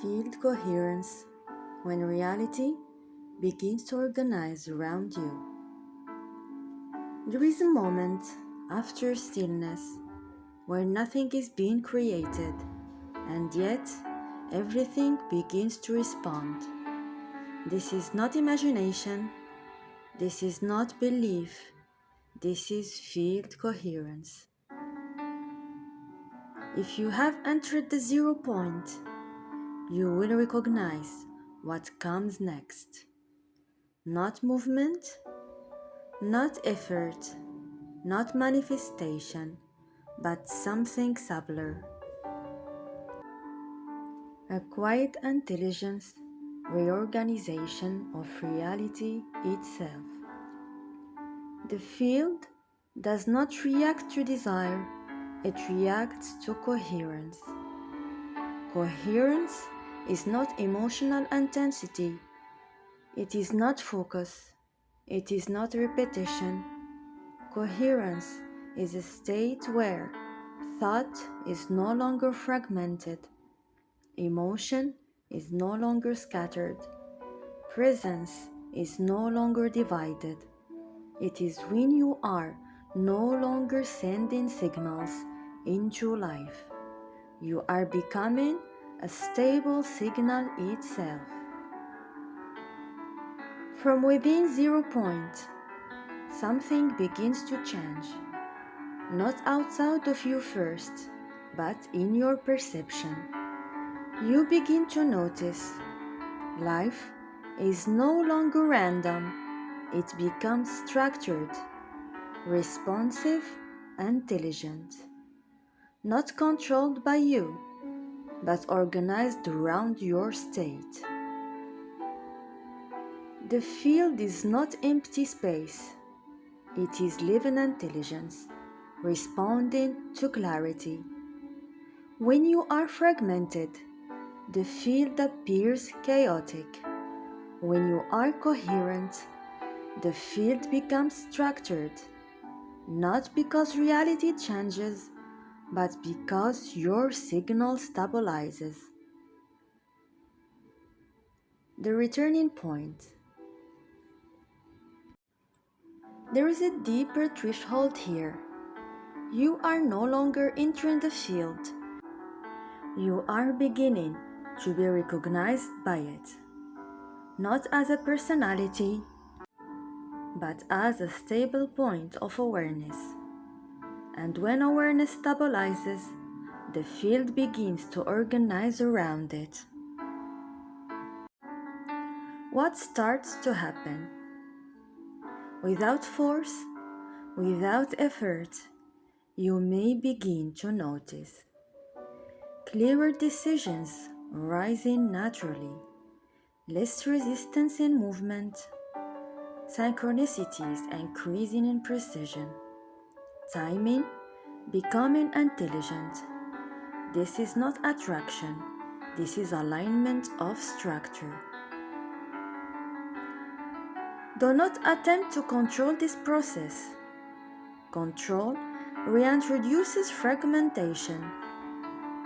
Field coherence, when reality begins to organize around you. There is a moment after stillness where nothing is being created, and yet everything begins to respond. This is not imagination, this is not belief, this is field coherence. If you have entered the 0 point, you will recognize what comes next. Not movement, not effort, not manifestation, but something subtler. A quiet intelligence, reorganization of reality itself. The field does not react to desire, it reacts to coherence. Coherence is not emotional intensity, it is not focus, it is not repetition. Coherence is a state where thought is no longer fragmented, emotion is no longer scattered, presence is no longer divided. It is when you are no longer sending signals into life. You are becoming a stable signal itself. From within 0 point, something begins to change. Not outside of you first, but in your perception. You begin to notice life is no longer random, it becomes structured, responsive, intelligent. Not controlled by you, but organized around your state. The field is not empty space, it is living intelligence, responding to clarity. When you are fragmented, the field appears chaotic. When you are coherent, the field becomes structured, not because reality changes, but because your signal stabilizes. The returning point. There is a deeper threshold here. You are no longer entering the field. You are beginning to be recognized by it, not as a personality, but as a stable point of awareness. And when awareness stabilizes, the field begins to organize around it. What starts to happen? Without force, without effort, you may begin to notice clearer decisions rising naturally, less resistance in movement, synchronicities increasing in precision, timing becoming intelligent. This is not attraction, this is alignment of structure. Do not attempt to control this process. Control reintroduces fragmentation.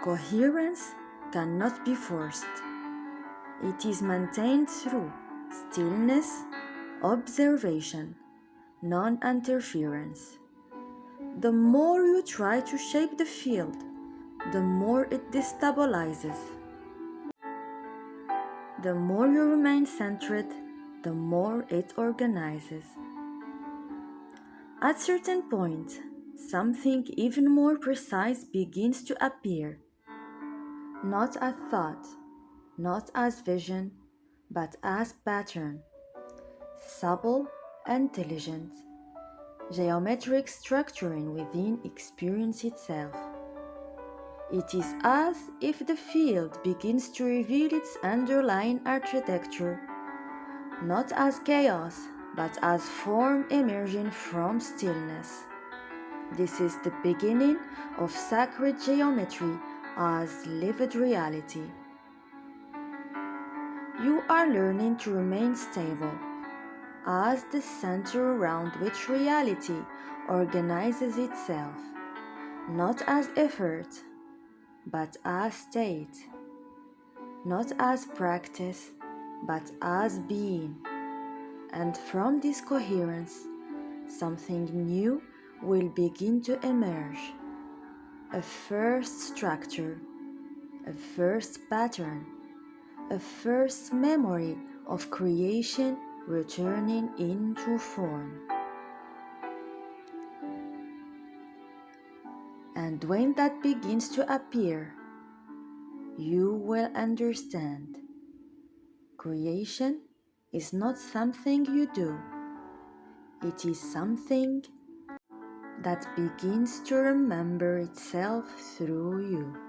Coherence cannot be forced. It is maintained through stillness, observation, non-interference. The more you try to shape the field, the more it destabilizes. The more you remain centered, the more it organizes. At certain point, something even more precise begins to appear. Not as thought, not as vision, but as pattern. Subtle, intelligent, geometric structuring within experience itself. It is as if the field begins to reveal its underlying architecture, not as chaos, but as form emerging from stillness. This is the beginning of sacred geometry as lived reality. You are learning to remain stable as the center around which reality organizes itself, not as effort, but as state. not as practice, but as being. And from this coherence, something new will begin to emerge. A first structure, a first pattern, a first memory of creation returning into form. And when that begins to appear, you will understand. Creation is not something you do, it is something that begins to remember itself through you.